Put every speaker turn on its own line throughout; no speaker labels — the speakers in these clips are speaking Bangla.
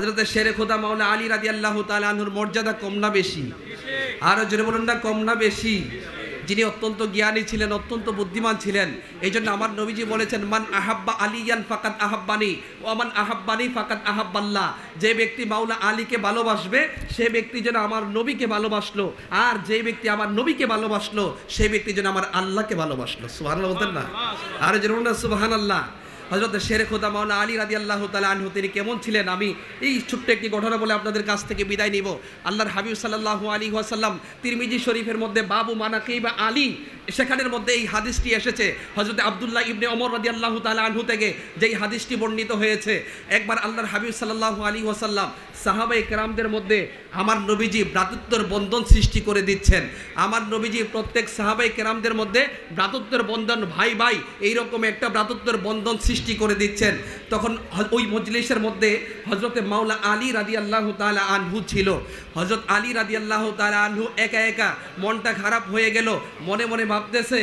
হযরতে শেরে খোদা মাওলা আলী রাদিয়াল্লাহু তাআলা আনহুর মর্যাদা কম না বেশি? আরো জোরে বলুন না, কম না বেশি? যিনি অত্যন্ত জ্ঞানী ছিলেন, অত্যন্ত বুদ্ধিমান ছিলেন। এই জন্য আমার নবীজি বলেছেন, মান আহাব্বা আলিয়ান ফাকাদ আহাব্বানি ওয়া মান আহাব্বানি ফাকাদ আহাব্বাল্লাহ। যে ব্যক্তি মাওলা আলীকে ভালোবাসবে সে ব্যক্তি যেন আমার নবীকে ভালোবাসলো, আর যে ব্যক্তি আমার নবীকে ভালোবাসলো সে ব্যক্তি যেন আমার আল্লাহকে ভালোবাসলো। সুবহানাল্লাহ বলতেন না? আর যেন বলুন না সুবহানাল্লাহ। হযরত শেরে খোদা মাওলানা আলী রাদিয়াল্লাহু তাআলা আনহু তিনি কেমন ছিলেন, আমি এই ছোট্ট একটি ঘটনা বলে আপনাদের কাছ থেকে বিদায় নিব। আল্লাহর হাবিব সাল্লাল্লাহু আলাইহি ওয়াসাল্লাম তিরমিজি শরীফের মধ্যে বাবু মানাকিবা আলী, সেখানের মধ্যে এই হাদিসটি এসেছে হযরত আব্দুল্লাহ ইবনে ওমর রাদিয়াল্লাহু তাআলা আনহু থেকে, যেই হাদিসটি বর্ণিত হয়েছে। একবার আল্লাহর হাবিব সাল্লাল্লাহু আলাইহি ওয়াসাল্লাম সাহাবায়ে কেরামদের মধ্যে আমার নবীজি ভ্রাতৃত্বের বন্ধন সৃষ্টি করে দিচ্ছেন। আমার নবীজি প্রত্যেক সাহাবায়ে কেরামদের মধ্যে ভ্রাতৃত্বের বন্ধন, ভাই ভাই এইরকম একটা ভ্রাতৃত্বের বন্ধন সৃষ্টি করে দিচ্ছেন। তখন ওই মজলিসের মধ্যে হযরতে মাওলা আলী রাদিয়াল্লাহু তাআলা আনহু ছিল। হযরত আলী রাদিয়াল্লাহু তাআলা আনহু একা একা মনটা খারাপ হয়ে গেল, মনে মনে ভাবতেছে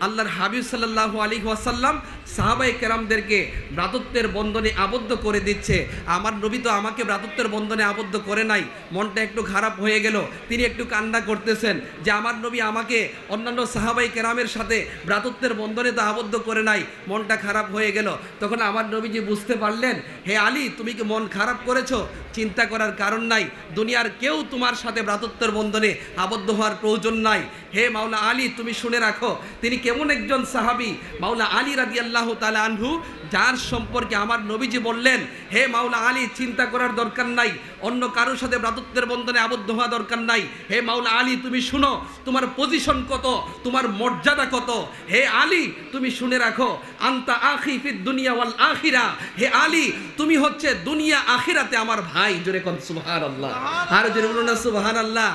আল্লাহর হাবিব সাল্লাল্লাহু আলাইহি ওয়াসাল্লাম সাহাবায়ে কেরামদেরকে ভ্রাতৃত্বের বন্ধনে আবদ্ধ করে দিচ্ছে, আমার নবী তো আমাকে ভ্রাতৃত্বের বন্ধনে আবদ্ধ করে নাই। মনটা একটু খারাপ হয়ে গেল, তিনি একটু কান্না করতেছেন যে আমার নবী আমাকে অন্যান্য সাহাবায়ে কেরামের সাথে ভ্রাতৃত্বের বন্ধনে তো আবদ্ধ করে নাই, মনটা খারাপ হয়ে গেল। তখন আমার নবীজি বুঝতে পারলেন, হে আলী তুমি কি মন খারাপ করেছো? চিন্তা করার কারণ নাই, দুনিয়ার কেউ তোমার সাথে ভ্রাতৃত্বের বন্ধনে আবদ্ধ হওয়ার প্রয়োজন নাই। হে মাওলা আলী তুমি শুনে রাখো, তিনি কেমন একজন সাহাবী মাওলা আলী রাদিয়াল্লাহু তাআলা আনহু, যার সম্পর্কে আমার নবীজি বললেন, হে মাওলা আলী চিন্তা করার দরকার নাই, অন্য কারোর সাথে ভ্রাতৃত্বের বন্ধনে আবদ্ধ হওয়া দরকার নাই। হে মাওলা আলী তুমি শুনো, তোমার পজিশন কত, তোমার মর্যাদা কত। হে আলী তুমি শুনে রাখো, আনতা আখি ফিদ দুনিয়া ওয়াল আখিরা। হে আলী তুমি হচ্ছে দুনিয়া আখিরাতে আমার ভাই। জোরে কোন সুবহানাল্লাহ, আর জোরে বলুন না সুবহানাল্লাহ।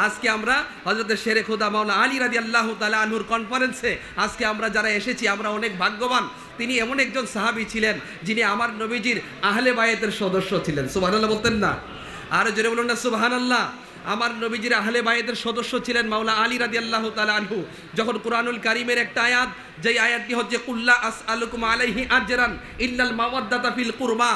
আজকে আমরা হযরতে শেরে খোদা মাওলানা আলী রাদিয়াল্লাহু তাআলা আনহুর কনফারেন্সে আজকে আমরা যারা এসেছি আমরা অনেক ভাগ্যবান। তিনি এমন একজন সাহাবী ছিলেন যিনি আমার নবীজির আহলে বায়াতের সদস্য ছিলেন। সুবহানাল্লাহ বলতেন না? আর জোরে বলুন না সুবহানাল্লাহ। আমার নবীজির আহলে বায়াতের সদস্য ছিলেন মাওলানা আলী রাদিয়াল্লাহু তাআলা আনহু। যখন কুরআনুল কারীমের একটা আয়াত, যেই আয়াতটি হচ্ছে কুল্লা আসআলুকুম আলাইহি আজরান ইল্লাল মাওয়াদ্দাতা ফিল কুরবা,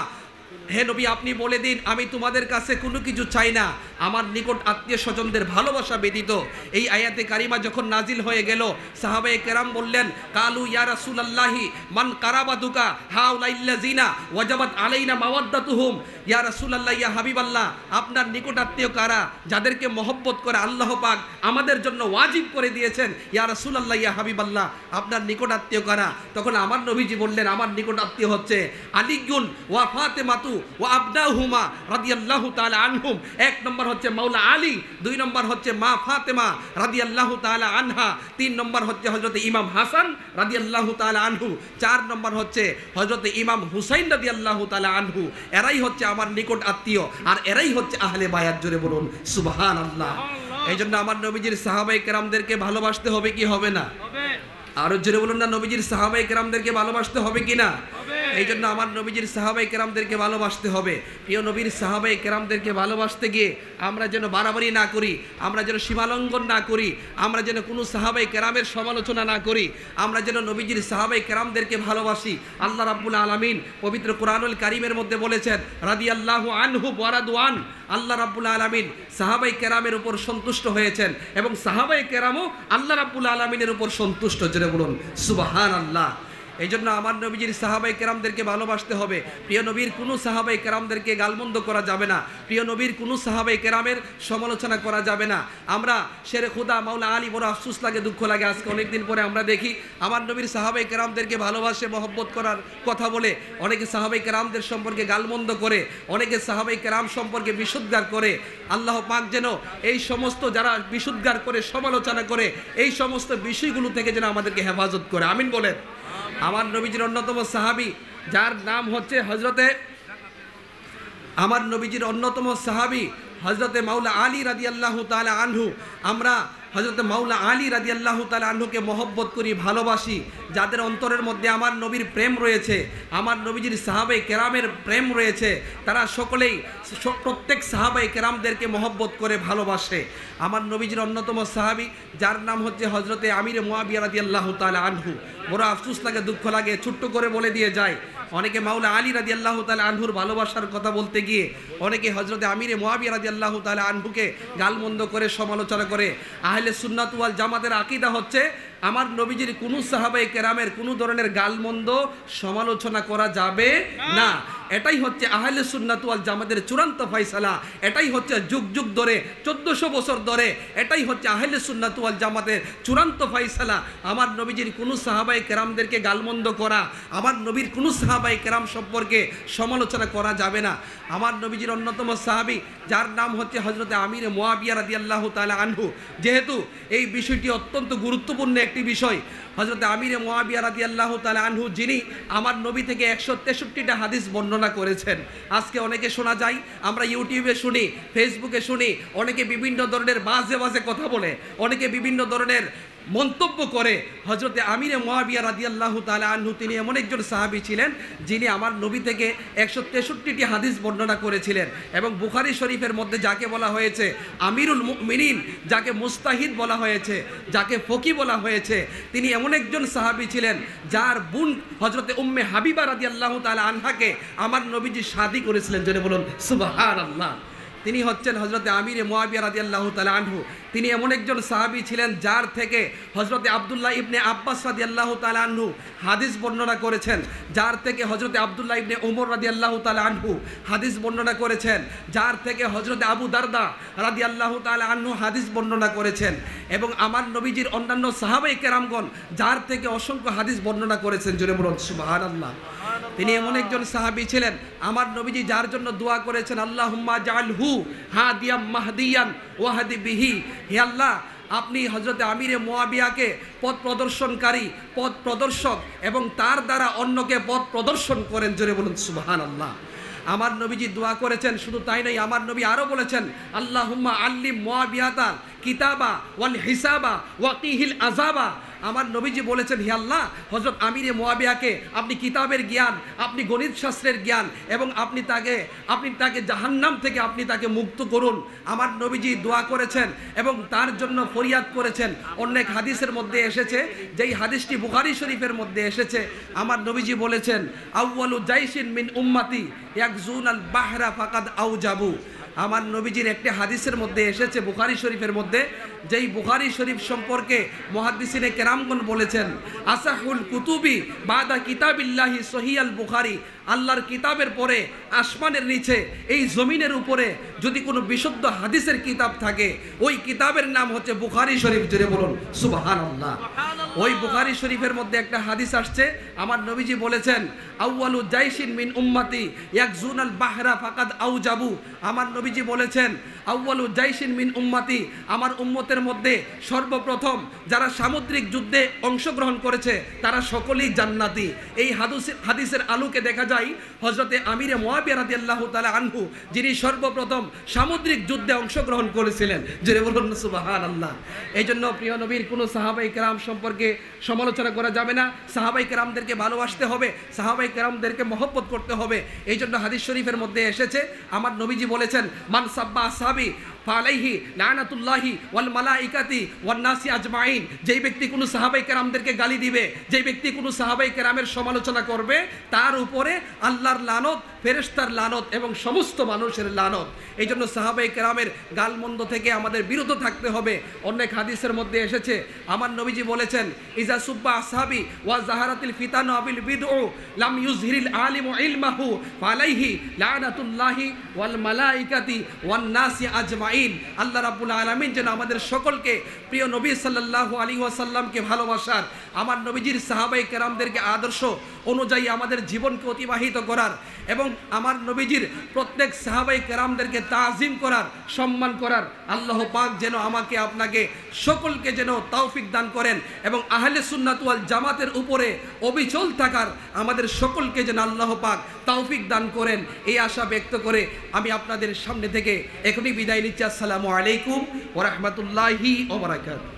হে নবী আপনি বলে দিন আমি তোমাদের কাছে কোনো কিছু চাই না, আমার নিকট আত্মীয় স্বজনদের ভালোবাসা ব্যতীত। এই আয়াতে কারিমা যখন নাজিল হয়ে গেল, সাহাবায়ে কেরাম বললেন, কালু ইয়া রাসূলুল্লাহি মান কারাবাতুকা হাউলাইল্লাযিনা ওয়াজাবাত আলাইনা মাওয়াদ্দাতুহুম। ইয়া রাসূলুল্লাহ, ইয়া হাবিবাল্লাহ, আপনার নিকট আত্মীয় কারা যাদেরকে মহব্বত করে আল্লাহ পাক আমাদের জন্য ওয়াজিব করে দিয়েছেন। ইয়া রাসূলুল্লাহ, ইয়া হাবিবাল্লাহ, আপনার নিকট আত্মীয় কারা? তখন আমার নবীজি বললেন, আমার নিকট আত্মীয় হচ্ছে আলীগুন ওয়া ফাতেমাতু ওয়া আবনাহুমা রাদিয়াল্লাহু তাআলা আনহুম। এক নম্বর হচ্ছে মাওলা আলী, দুই নম্বর হচ্ছে মা ফাতেমা রাদিয়াল্লাহু তাআলা আনহা, তিন নম্বর হচ্ছে হযরতে ইমাম হাসান রাদিয়াল্লাহু তাআলা আনহু, চার নম্বর হচ্ছে হযরতে ইমাম হুসাইন রাদিয়াল্লাহু তাআলা আনহু। এরাই হচ্ছে আমার নিকট আত্মীয়, আর এরাই হচ্ছে আহলে বায়াত। জোরে বলুন সুবহানাল্লাহ। এই জন্য আমার নবীজির সাহাবায়ে কেরামদেরকে ভালোবাসতে হবে কি হবে না? আরো জোরে বলুন না, নবীজির সাহাবায়ে কেরামদেরকে ভালোবাসতে হবে কি না? এই জন্য আমার নবীজির সাহাবায়ে কেরামদেরকে ভালোবাসতে হবে। প্রিয় নবীর সাহাবায়ে কেরামদেরকে ভালোবাসতে গিয়ে আমরা যেন বাড়াবাড়ি না করি, আমরা যেন সীমালঙ্ঘন না করি, আমরা যেন কোনো সাহাবায়ে কেরামের সমালোচনা না করি, আমরা যেন নবীজির সাহাবায়ে কেরামদেরকে ভালোবাসি। আল্লাহ রাব্বুল আলামিন পবিত্র কোরআনুল কারীমের মধ্যে বলেছেন, রাদিয়াল্লাহু আনহু ওয়া রাদওয়ান। আল্লাহ রাব্বুল আলামিন সাহাবায়ে কেরামের উপর সন্তুষ্ট হয়েছেন এবং সাহাবায়ে কেরামও আল্লাহ রাব্বুল আলামিনের উপর সন্তুষ্ট। জোরে বলুন সুবহানাল্লাহ। এই জন্য আমার নবীজির সাহাবায়ে কেরামদেরকে ভালোবাসতে হবে। প্রিয় নবীর কোনো সাহাবায়ে কেরামদেরকে গালমন্দ করা যাবে না, প্রিয় নবীর কোনো সাহাবায়ে কেরামের সমালোচনা করা যাবে না। আমরা শেরে খুদা মাওলা আলী, বড় আফসোস লাগে, দুঃখ লাগে, আজকে অনেকদিন পরে আমরা দেখি আমার নবীর সাহাবায়ে কেরামদেরকে ভালোবাসে মহব্বত করার কথা বলে অনেকে সাহাবায়ে কেরামদের সম্পর্কে গালমন্দ করে, অনেকে সাহাবায়ে কেরাম সম্পর্কে বিশুদ্ধার করে। আল্লাহ পাক যেন এই সমস্ত যারা বিশুদ্ধার করে, সমালোচনা করে, এই সমস্ত বিষয়গুলো থেকে যেন আমাদেরকে হেফাজত করে। আমিন বলেন। আমার নবীজির অন্যতম সাহাবী যার নাম হচ্ছে আমার নবীজির অন্যতম সাহাবী হযরতে মাওলা আলী রাদিয়াল্লাহু তাআলা আনহু। আমরা হযরতে মাওলা আলী রাদিয়াল্লাহু তাআলা আনহুকে মহব্বত করি, ভালোবাসি, যাদের অন্তরের মধ্যে আমার নবীর প্রেম রয়েছে, আমার নবীজির সাহাবায়ে কেরামের প্রেম রয়েছে, তারা সকলেই প্রত্যেক সাহাবায়ে কেরামদেরকে মহব্বত করে ভালোবাসে। আমার নবীজির অন্যতম সাহাবী যার নাম হচ্ছে হযরতে আমির মুআবিয়া রাদিয়াল্লাহু তাআলা আনহু। বড় আফসোস লাগে, দুঃখ লাগে, ছোট্ট করে বলে দিয়ে যায়। অনেকে মাওলা আলী রাদিয়াল্লাহু তাআলা আনহুর ভালোবাসার কথা বলতে গিয়ে অনেকে হযরতে আমির মুআবিয়া রাদিয়াল্লাহু তাআলা আনহুকে গালমন্দ করে সমালোচনা করে। আহলে সুন্নাত ওয়াল জামাতের আকীদা হচ্ছে আমার নবীজির কোনো সাহাবায়ে কেরামের কোনো ধরনের গালমন্দ সমালোচনা করা যাবে না। এটাই হচ্ছে আহলে সুন্নাত ওয়াল জামাতের চূড়ান্ত ফয়সালা। এটাই হচ্ছে যুগ যুগ ধরে 1400 বছর ধরে এটাই হচ্ছে আহলে সুন্নাত ওয়াল জামাতের চূড়ান্ত ফয়সালা। আমার নবীজির কোনো সাহাবায়ে কেরামদেরকে গালমন্দ করা, আমার নবীর কোনো সাহাবায়ে কেরাম সম্পর্কে সমালোচনা করা যাবে না। আমার নবীজির অন্যতম সাহাবী যার নাম হচ্ছে হযরতে আমির মুআবিয়া রাদিয়াল্লাহু তাআলা আনহু। যেহেতু এই বিষয়টি অত্যন্ত গুরুত্বপূর্ণ একটি বিষয়, হযরতে আমির মুআবিয়া রাদিয়াল্লাহু তাআলা আনহু যিনি আমার নবী থেকে 163টা হাদিস বর্ণনা করেছেন। আজকে অনেকে শোনা যায়, আমরা ইউটিউবে শুনি, ফেসবুকে শুনি, অনেকে বিভিন্ন ধরনের বাজে বাজে কথা বলে, অনেকে বিভিন্ন ধরনের মন্তব্য করে। হযরতে আমির মুআবিয়া রাদিয়াল্লাহু তাআলা আনহু তিনি এমন একজন সাহাবী ছিলেন যিনি আমার নবী থেকে 163টি হাদিস বর্ণনা করেছিলেন। এবং বুখারী শরীফের মধ্যে যাকে বলা হয়েছে আমিরুল মুমিনিন, যাকে মুস্তাহিদ বলা হয়েছে, যাকে ফকি বলা হয়েছে, তিনি এমন একজন সাহাবী ছিলেন যার বোন হযরতে উম্মে হাবিবা রাদিয়াল্লাহু তাআলা আনহাকে আমার নবীজি শাদী করেছিলেন। জোরে বলুন সুবহানাল্লাহ। তিনি হচ্ছেন হযরতে আমির মুআবিয়া রাদিয়াল্লাহু তাআলা আনহু। তিনি এমন একজন সাহাবী ছিলেন যার থেকে হযরতে আব্দুল্লাহ ইবনে আব্বাস রাদিয়াল্লাহু তাআলা আনহু হাদিস বর্ণনা করেছেন, যার থেকে হযরতে আব্দুল্লাহ ইবনে ওমর রাদিয়াল্লাহু তাআলা আনহু হাদিস বর্ণনা করেছেন, যার থেকে হযরতে আবু দারদা রাদিয়াল্লাহু তাআলা আনহু হাদিস বর্ণনা করেছেন। এবং আমার নবীজির অন্যান্য সাহাবায়ে কেরামগণ যার থেকে অসংখ্য হাদিস বর্ণনা করেছেন। জোরে বলুন সুবহানাল্লাহ। তিনি এমন একজন সাহাবী ছিলেন আমার নবীজি যার জন্য দোয়া করেছেন, আল্লাহুম্মা জাআলহু হাদিয়াম মাহদিয়ান ওয়াহদি বিহি। হে আল্লাহ, আপনি হযরতে আমির মুআবিয়াকে পথ প্রদর্শনকারী, পথ প্রদর্শক এবং তার দ্বারা অন্যকে পথ প্রদর্শন করেন। জোরে বলুন সুবহানাল্লাহ। আমার নবীজি দোয়া করেছেন, শুধু তাই নয়, আমার নবী আরও বলেছেন, আল্লাহুম্মা আল্লিম মুআবিয়াতা কিতাবা ওয়াল হিসাবা ওয়াকিহিল আযাবা। আমার নবীজি বলেছেন, হে আল্লাহ, হযরত আমিরে মুআবিয়াকে আপনি কিতাবের জ্ঞান, আপনি গণিত শাস্ত্রের জ্ঞান এবং আপনি তাকে জাহান্নাম থেকে আপনি তাকে মুক্ত করুন। আমার নবীজি দোয়া করেছেন এবং তার জন্য ফরিয়াদ করেছেন। অনেক হাদিসের মধ্যে এসেছে, যেই হাদিসটি বুখারী শরীফের মধ্যে এসেছে, আমার নবীজি বলেছেন, আউয়ালু জাইশিন মিন উম্মতি ইয়াকজুনাল বাহরা ফাকাদ আউজাবু। আমার নবীজির একটি হাদিসের মধ্যে এসেছে বুখারী শরীফের মধ্যে, যেই বুখারী শরীফ সম্পর্কে মুহাদ্দিসিনে কেরামগণ বলেছেন, আসাহুল কুতুবি বাদা কিতাবিল্লাহি সহিয়াল বুখারী। আল্লাহর কিতাবের পরে আসমানের নিচে এই জমিনের উপরে যদি কোনো বিশুদ্ধ হাদিসের কিতাব থাকে, ওই কিতাবের নাম হচ্ছে বুখারী শরীফ। জোরে বলুন সুবহানাল্লাহ। ওই বুখারী শরীফের মধ্যে একটা হাদিস আসছে, আমার নবীজি বলেছেন, আউয়ালু জাইশিন মিন উম্মতি ইয়াকজুনাল বাহরা ফাকাদ আউজাবু। আমার নবীজি বলেছেন, আউয়ালু জাইশিন মিন উম্মতি, আমার উম্মতের মধ্যে সর্বপ্রথম যারা সামুদ্রিক যুদ্ধে অংশগ্রহণ করেছে তারা সকলেই জান্নাতি। এই হাদিসের আলোকে দেখা যায় হযরতে আমিরে মুআবিয়া রাদিয়াল্লাহু তাআলা আনহু যিনি সর্বপ্রথম সামুদ্রিক যুদ্ধে অংশগ্রহণ করেছিলেন। জোরে বলুন সুবহানাল্লাহ। এই জন্য প্রিয় নবীর কোনো সাহাবায়ে কেরাম সম্পর্কে সমালোচনা করা যাবে না। সাহাবায়ে কেরামদেরকে ভালোবাসতে হবে, সাহাবায়ে কেরামদেরকে মহব্বত করতে হবে। এই জন্য হাদিস শরীফের মধ্যে এসেছে, আমার নবীজি বলেছেন, মান সাব্বা আসহাবি ফালাইহি লানাতুল্লাহি ওয়াল মালাইকাতি ওয়ান নাসি আজমাইন। যেই ব্যক্তি কোনো সাহাবায়ে কেরামদেরকে গালি দিবে, যেই ব্যক্তি কোনো সাহাবায়ে কেরামের সমালোচনা করবে, তার উপরে আল্লাহর লানত, ফেরেশতার লানত এবং সমস্ত মানুষের লানত। এই জন্য সাহাবায়ে কেরামের গালমন্দ থেকে আমাদের বিরত থাকতে হবে। অনেক হাদিসের মধ্যে এসেছে, আমার নবীজি বলেছেন, ইজা সুব্বা আসহাবি ওয়া জাহারাতিল ফিতানু আবিল বিদউ লাম ইউজহিরিল আলিমু ইলমাহু ফালাইহি লানাতুল্লাহি ওয়াল মালাইকাতি ওয়ান নাসি আজমাইন। আল্লাহ রাব্বুল আলামিন যেন আমাদের সকলকে প্রিয় নবী সাল্লাল্লাহু আলাইহি ওয়াসাল্লামকে ভালোবাসার, আমার নবীজির সাহাবায়ে কেরামদেরকে আদর্শ অনুযায়ী আমাদের জীবনকে অতিবাহিত করার এবং আমার নবীজির প্রত্যেক সাহাবায়ে কেরামদেরকে তাজিম করার, সম্মান করার আল্লাহ পাক যেন আমাকে আপনাকে সকলকে যেন তৌফিক দান করেন এবং আহলে সুন্নাত ওয়াল জামাতের উপরে অবিচল থাকার আমাদের সকলকে যেন আল্লাহ পাক তৌফিক দান করেন। এই আশা ব্যক্ত করে আমি আপনাদের সামনে থেকে এখনই বিদায় নিচ্ছি। আসসালামু আলাইকুম ওয়া রাহমাতুল্লাহি ওয়া বারাকাতুহু।